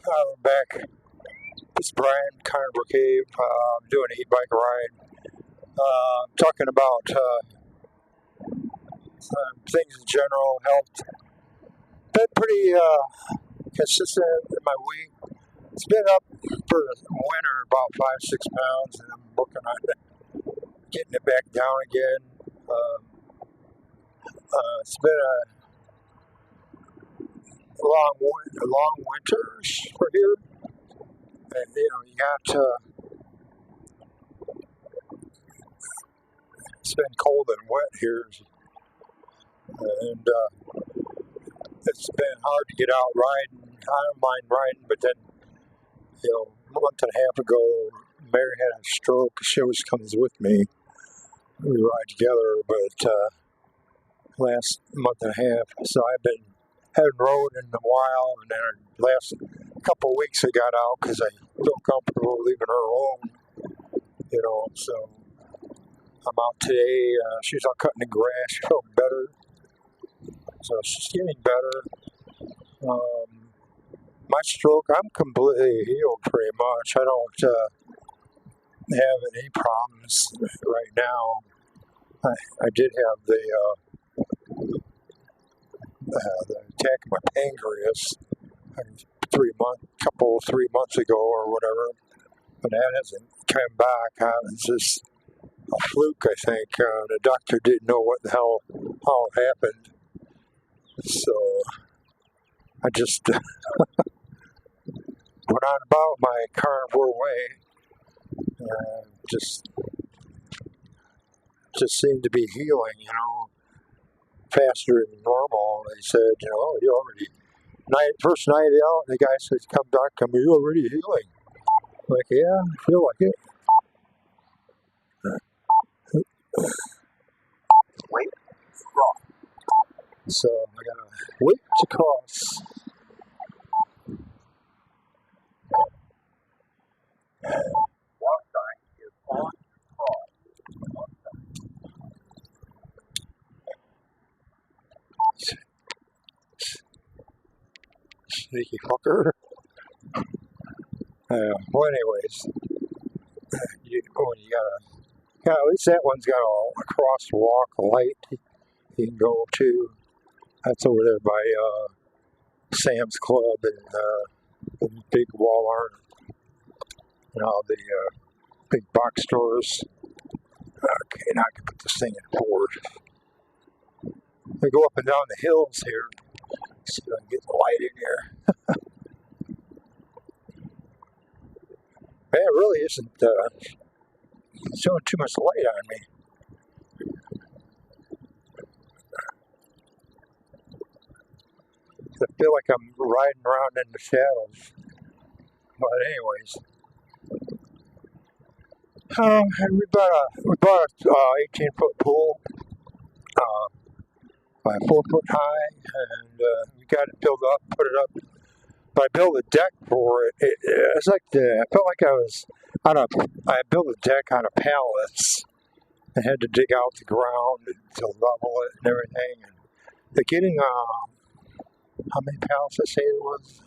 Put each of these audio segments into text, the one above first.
Back. This is Brian, Carnivore Cave. I'm doing an e-bike ride. Talking about things in general, health. Been pretty consistent in my weight. It's been up for the winter about 5-6 pounds, and I'm working on getting it back down again. It's been a long winters for here, and you have to. It's been cold and wet here, and it's been hard to get out riding. I don't mind riding, but then, a month and a half ago, Mary had a stroke. She always comes with me. We ride together, but last month and a half, so I've been haven't rode in a while, and then last couple of weeks I got out because I feel comfortable leaving her alone, so I'm out today. She's out cutting the grass. She felt better. So she's getting better. My stroke, I'm completely healed pretty much. I don't have any problems right now. I did have the attack of my pancreas 3 months ago or whatever, but that hasn't come back. It's just a fluke, I think. The doctor didn't know how it happened. So I just went on about my carnivore way. Just seemed to be healing, faster than normal. They said, you already first night out. The guy says, "Come back, you already healing." I'm like, yeah, I feel like it. Wait, so I gotta wait to cross. Walk sign is on cross. Sneaky fucker. Well, anyways, you gotta, at least that one's got a crosswalk light you can go to. That's over there by Sam's Club and the big Walmart, the big box stores. Okay, now I can put this thing in forward. We go up and down the hills here. See if I can get the light in here. Man, it really isn't showing too much light on me. I feel like I'm riding around in the shadows. But anyways, we bought a 18-foot pool, by 4 foot high, and we got it built up, put it up. But I built a deck for it. It's like I felt like I built a deck on a pallets. I had to dig out the ground to level it and everything. And they're getting how many pallets I say it was?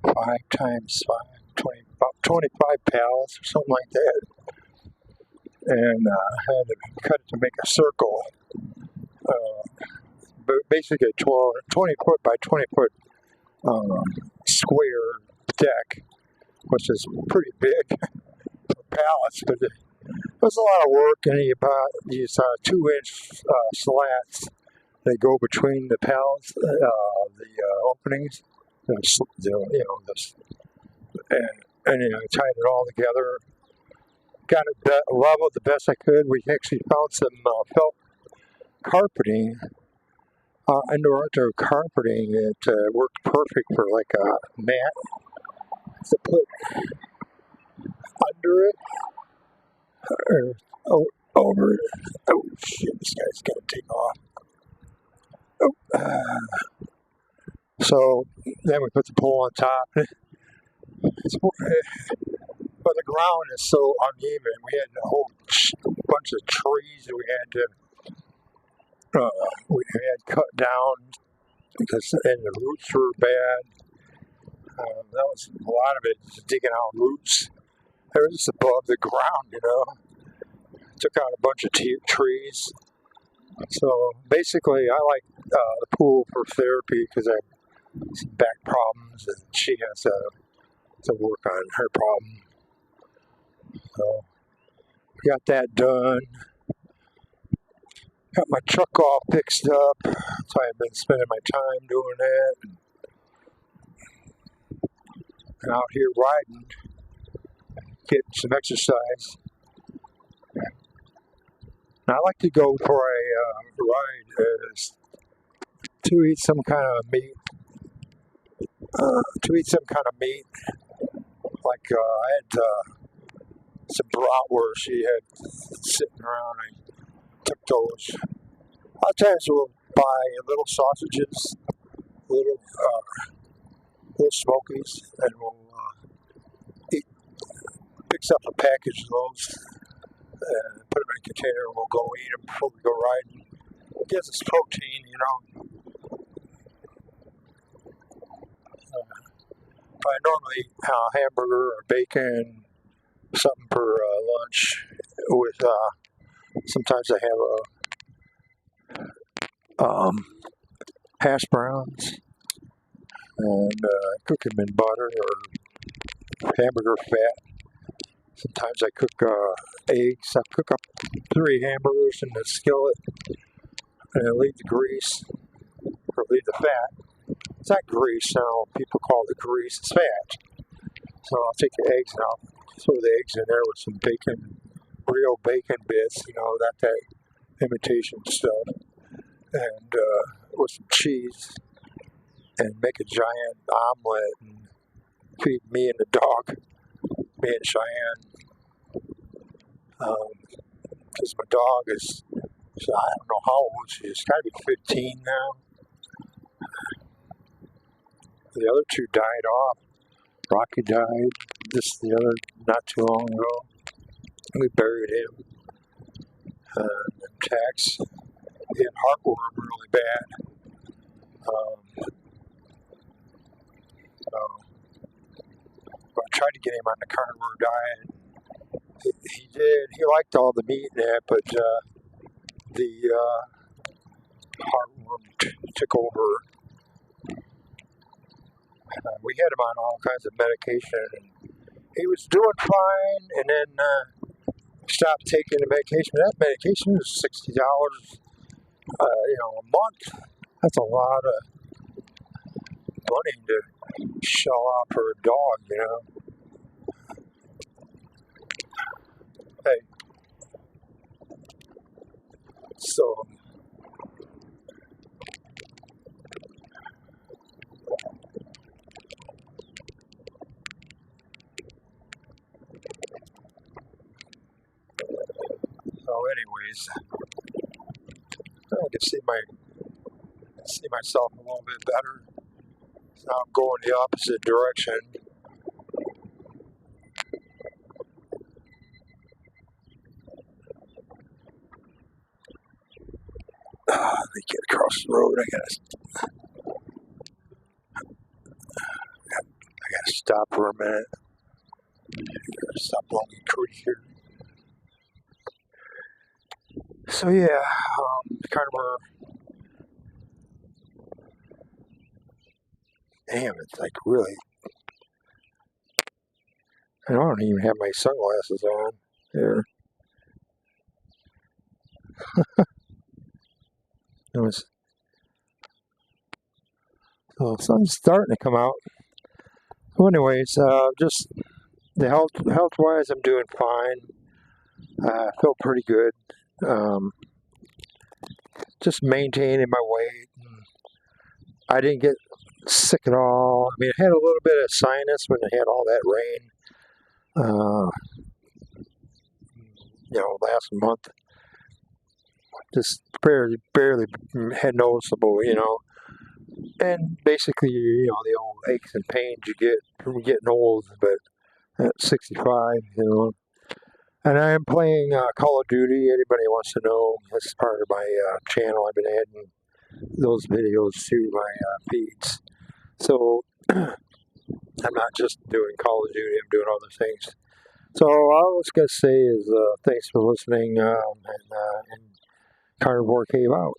5 times 5, 20, about 25 pallets or something like that. And I had to cut it to make a circle. But basically a 20 foot by 20 foot square deck, which is pretty big for pallets, but it was a lot of work. And you bought these 2-inch slats that go between the pallets, the openings, and tied it all together. Got it leveled the best I could. We actually found some felt carpeting, indoor-outdoor carpeting that worked perfect for like a mat to put under it or over it. Oh shit! This guy's gonna take off. So then we put the pole on top. But the ground is so uneven. We had a whole bunch of trees that we had cut down and the roots were bad. That was a lot of it, digging out roots. They were just above the ground, Took out a bunch of trees. So basically, I like the pool for therapy because I have some back problems, and she has to work on her problem. So got that done. Got my truck all fixed up, so I've been spending my time doing that. And out here riding, getting some exercise. And I like to go for a ride to eat some kind of meat. Like I had some bratwurst she had sitting around. I took those. A lot of times we'll buy little sausages, little smokies, and we'll fix up a package of those and put them in a container, and we'll go eat them before we go riding. It gives us protein, I normally eat hamburger or bacon, something for lunch. With sometimes I have hash browns, and cook them in butter or hamburger fat. Sometimes I cook eggs. I cook up 3 hamburgers in the skillet, and I leave the grease or leave the fat. It's not grease, people call it grease. It's fat. So I'll take the eggs and I'll throw the eggs in there with some bacon, real bacon bits, that imitation stuff, and with some cheese, and make a giant omelet and feed me and the dog, me and Cheyenne. Because my dog is, I don't know how old she is. She's got to be 15 now. The other 2 died off. Rocky died not too long ago. We buried him. Tex, he had heartworm really bad. So I tried to get him on the carnivore diet. He did. He liked all the meat in that, but the heartworm took over. We had him on all kinds of medication, and he was doing fine, and then stopped taking the medication. That medication is $60, a month. That's a lot of money to shell out for a dog, Hey, so anyways, I can see myself a little bit better. So I'm going the opposite direction. Let me get across the road. I gotta stop for a minute. Stop along the creek here. So yeah, carnivore. Damn, it's like really. I don't even have my sunglasses on here. So sun's starting to come out. So anyways, just the health wise, I'm doing fine. I feel pretty good. Just maintaining my weight. I didn't get sick at all. I mean, I had a little bit of sinus when I had all that rain. Last month. Just barely had noticeable, And basically, the old aches and pains you get from getting old, but at 65, And I am playing Call of Duty. Anybody wants to know, that's part of my channel. I've been adding those videos to my feeds. So, I'm not just doing Call of Duty, I'm doing other things. So all I was going to say is thanks for listening, and Carnivore came out.